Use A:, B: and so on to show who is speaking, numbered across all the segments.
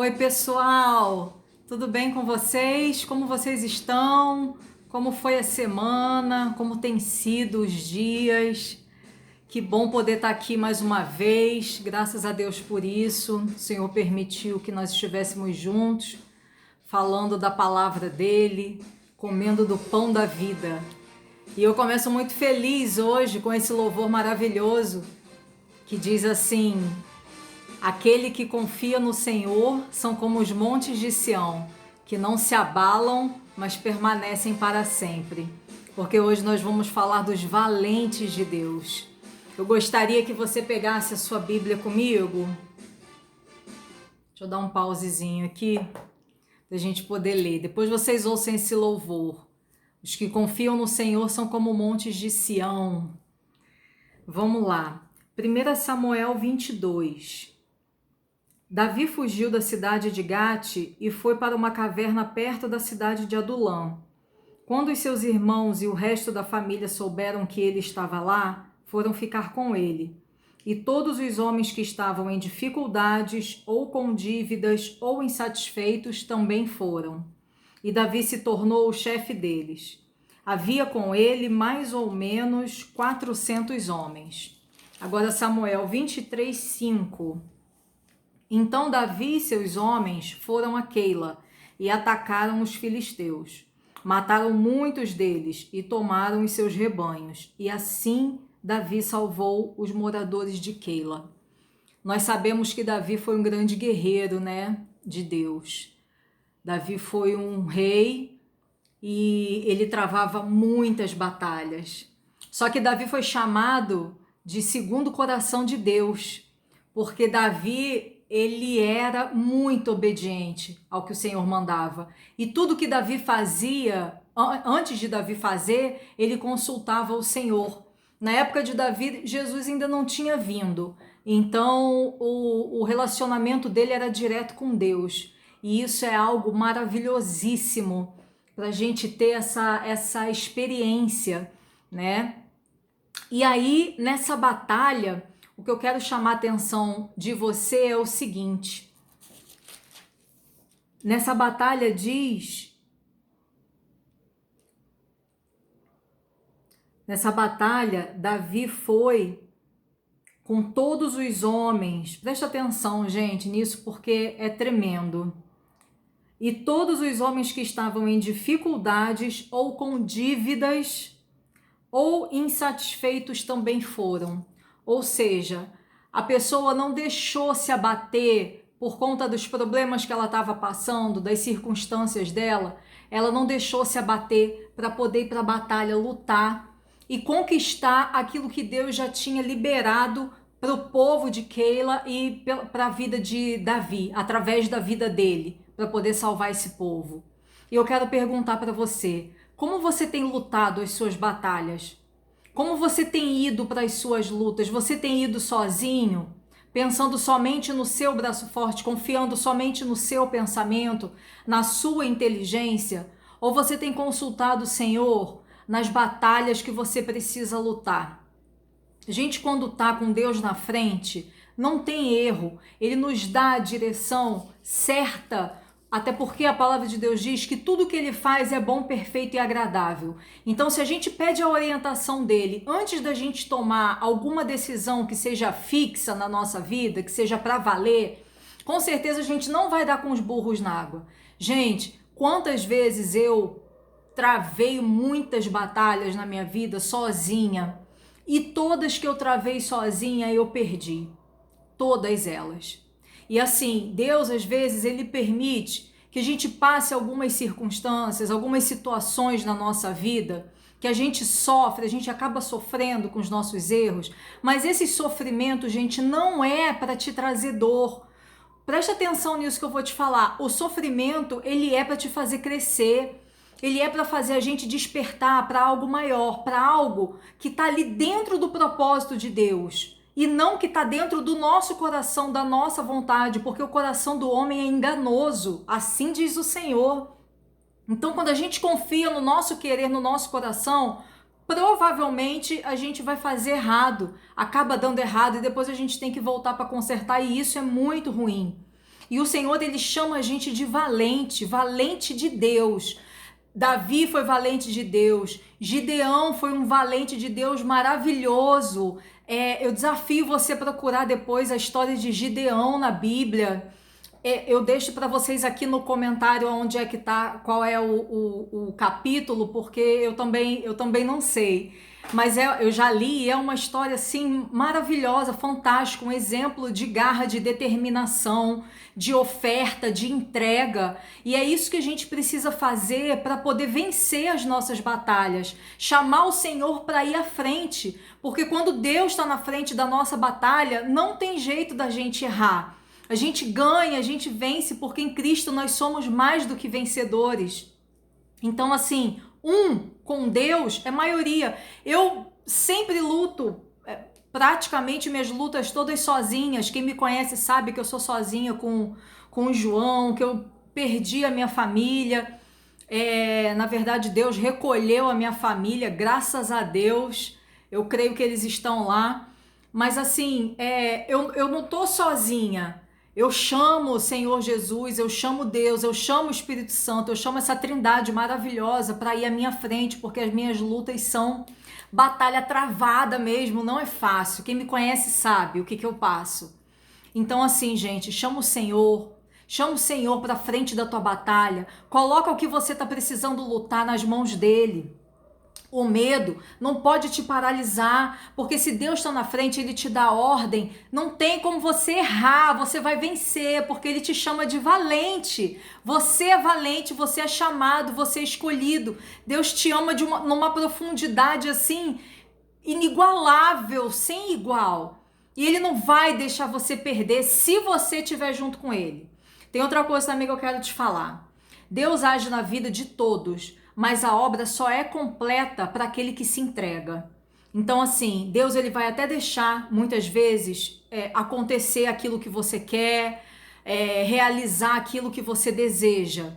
A: Oi, pessoal! Tudo bem com vocês? Como vocês estão? Como foi a semana? Como tem sido os dias? Que bom poder estar aqui mais uma vez. Graças a Deus por isso. O Senhor permitiu que nós estivéssemos juntos, falando da palavra dele, comendo do pão da vida. E eu começo muito feliz hoje com esse louvor maravilhoso que diz assim: aquele que confia no Senhor são como os montes de Sião, que não se abalam, mas permanecem para sempre. Porque hoje nós vamos falar dos valentes de Deus. Eu gostaria que você pegasse a sua Bíblia comigo. Deixa eu dar um pausezinho aqui, para a gente poder ler. Depois vocês ouçam esse louvor. Os que confiam no Senhor são como montes de Sião. Vamos lá. 1 Samuel 22. Davi fugiu da cidade de Gate e foi para uma caverna perto da cidade de Adulã. Quando os seus irmãos e o resto da família souberam que ele estava lá, foram ficar com ele. E todos os homens que estavam em dificuldades, ou com dívidas, ou insatisfeitos, também foram. E Davi se tornou o chefe deles. Havia com ele mais ou menos 400 homens. Agora Samuel 23, 5. Então Davi e seus homens foram a Keila e atacaram os filisteus. Mataram muitos deles e tomaram os seus rebanhos. E assim Davi salvou os moradores de Keila. Nós sabemos que Davi foi um grande guerreiro, né, de Deus. Davi foi um rei e ele travava muitas batalhas. Só que Davi foi chamado de segundo coração de Deus, porque Davi ele era muito obediente ao que o Senhor mandava. E tudo que Davi fazia, antes de Davi fazer, ele consultava o Senhor. Na época de Davi, Jesus ainda não tinha vindo. Então, o relacionamento dele era direto com Deus. E isso é algo maravilhosíssimo para a gente ter essa experiência, né? E aí, nessa batalha, o que eu quero chamar a atenção de você é o seguinte. Nessa batalha Davi foi com todos os homens. Presta atenção, gente, nisso porque é tremendo. E todos os homens que estavam em dificuldades ou com dívidas ou insatisfeitos também foram. Ou seja, a pessoa não deixou se abater por conta dos problemas que ela estava passando, das circunstâncias dela. Ela não deixou se abater para poder ir para a batalha, lutar e conquistar aquilo que Deus já tinha liberado para o povo de Keila e para a vida de Davi, através da vida dele, para poder salvar esse povo. E eu quero perguntar para você, como você tem lutado as suas batalhas? Como você tem ido para as suas lutas? Você tem ido sozinho, pensando somente no seu braço forte, confiando somente no seu pensamento, na sua inteligência? Ou você tem consultado o Senhor nas batalhas que você precisa lutar? A gente, quando está com Deus na frente, não tem erro. Ele nos dá a direção certa, até porque a palavra de Deus diz que tudo que ele faz é bom, perfeito e agradável. Então, se a gente pede a orientação dele antes da gente tomar alguma decisão que seja fixa na nossa vida, que seja para valer, com certeza a gente não vai dar com os burros na água. Gente, quantas vezes eu travei muitas batalhas na minha vida sozinha, e todas que eu travei sozinha eu perdi. Todas elas. E assim, Deus às vezes ele permite que a gente passe algumas circunstâncias, algumas situações na nossa vida, que a gente sofre, a gente acaba sofrendo com os nossos erros, mas esse sofrimento, gente, não é para te trazer dor. Preste atenção nisso que eu vou te falar. O sofrimento, ele é para te fazer crescer. Ele é para fazer a gente despertar para algo maior, para algo que está ali dentro do propósito de Deus. E não que está dentro do nosso coração, da nossa vontade, porque o coração do homem é enganoso, assim diz o Senhor. Então, quando a gente confia no nosso querer, no nosso coração, provavelmente a gente vai fazer errado, acaba dando errado e depois a gente tem que voltar para consertar, e isso é muito ruim. E o Senhor, ele chama a gente de valente, valente de Deus. Davi foi valente de Deus, Gideão foi um valente de Deus maravilhoso. Eu desafio você a procurar depois a história de Gideão na Bíblia. Eu deixo para vocês aqui no comentário onde é que tá, qual é o capítulo, porque eu também não sei. Mas eu já li e é uma história assim maravilhosa, fantástica, um exemplo de garra, de determinação, de oferta, de entrega. E é isso que a gente precisa fazer para poder vencer as nossas batalhas. Chamar o Senhor para ir à frente, porque quando Deus está na frente da nossa batalha, não tem jeito da gente errar. A gente ganha, a gente vence, porque em Cristo nós somos mais do que vencedores. Então, assim, com Deus é maioria. Eu sempre luto, praticamente minhas lutas todas sozinhas. Quem me conhece sabe que eu sou sozinha com o João, que eu perdi a minha família. Na verdade, Deus recolheu a minha família, graças a Deus. Eu creio que eles estão lá. Mas assim, eu não tô sozinha. Eu chamo o Senhor Jesus, eu chamo Deus, eu chamo o Espírito Santo, eu chamo essa trindade maravilhosa para ir à minha frente, porque as minhas lutas são batalha travada mesmo, não é fácil. Quem me conhece sabe o que eu passo. Então assim, gente, chama o Senhor para frente da tua batalha, coloca o que você está precisando lutar nas mãos dele. O medo não pode te paralisar, porque se Deus está na frente, ele te dá ordem, não tem como você errar, você vai vencer, porque ele te chama de valente. Você é valente, você é chamado, você é escolhido. Deus te ama numa profundidade assim, inigualável, sem igual. E ele não vai deixar você perder se você estiver junto com ele. Tem outra coisa também que eu quero te falar. Deus age na vida de todos, mas a obra só é completa para aquele que se entrega. Então, assim, Deus ele vai até deixar, muitas vezes, acontecer aquilo que você quer, realizar aquilo que você deseja,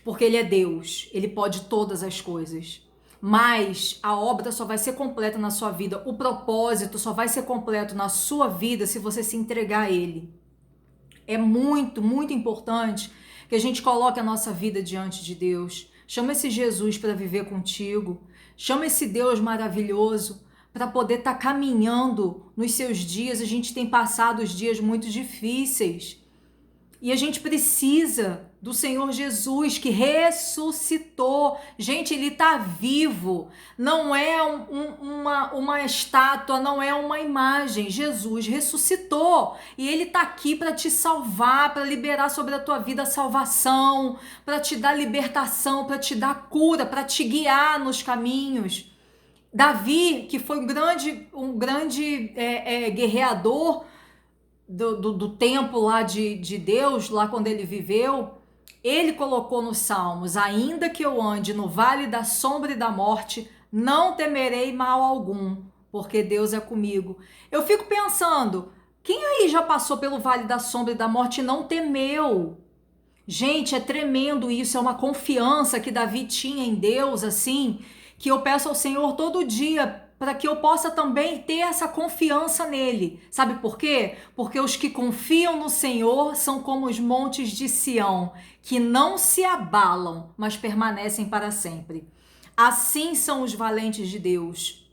A: porque ele é Deus, ele pode todas as coisas. Mas a obra só vai ser completa na sua vida, o propósito só vai ser completo na sua vida se você se entregar a ele. É muito, muito importante que a gente coloque a nossa vida diante de Deus. Chama esse Jesus para viver contigo. Chama esse Deus maravilhoso para poder estar caminhando nos seus dias. A gente tem passado os dias muito difíceis. E a gente precisa do Senhor Jesus que ressuscitou. Gente, ele está vivo. Não é uma estátua, não é uma imagem. Jesus ressuscitou. E ele está aqui para te salvar, para liberar sobre a tua vida a salvação, para te dar libertação, para te dar cura, para te guiar nos caminhos. Davi, que foi um grande guerreador, do tempo lá de Deus, lá quando ele viveu, ele colocou nos Salmos: ainda que eu ande no vale da sombra e da morte, não temerei mal algum, porque Deus é comigo. Eu fico pensando, quem aí já passou pelo vale da sombra e da morte e não temeu? Gente, é tremendo isso, é uma confiança que Davi tinha em Deus, assim, que eu peço ao Senhor todo dia, para que eu possa também ter essa confiança nele. Sabe por quê? Porque os que confiam no Senhor são como os montes de Sião, que não se abalam, mas permanecem para sempre. Assim são os valentes de Deus,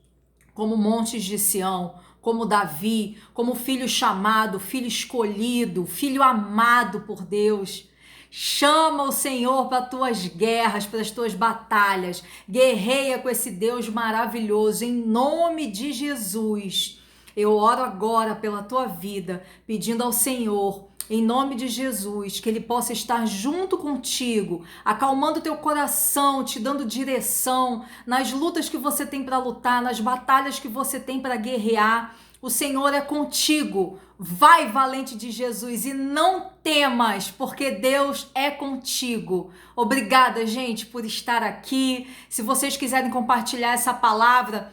A: como montes de Sião, como Davi, como filho chamado, filho escolhido, filho amado por Deus. Chama o Senhor para as tuas guerras, para as tuas batalhas. Guerreia com esse Deus maravilhoso, em nome de Jesus. Eu oro agora pela tua vida, pedindo ao Senhor, em nome de Jesus, que Ele possa estar junto contigo, acalmando teu coração, te dando direção nas lutas que você tem para lutar, nas batalhas que você tem para guerrear. O Senhor é contigo. Vai, valente de Jesus, e não temas, porque Deus é contigo. Obrigada, gente, por estar aqui. Se vocês quiserem compartilhar essa palavra,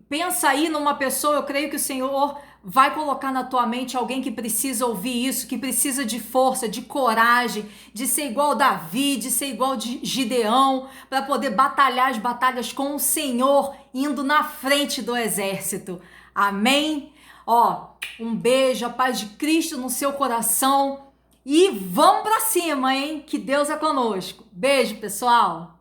A: pensa aí numa pessoa. Eu creio que o Senhor vai colocar na tua mente alguém que precisa ouvir isso, que precisa de força, de coragem, de ser igual Davi, de ser igual de Gideão, para poder batalhar as batalhas com o Senhor, indo na frente do exército. Amém? Um beijo, a paz de Cristo no seu coração E vamos pra cima, hein? Que Deus é conosco. Beijo, pessoal!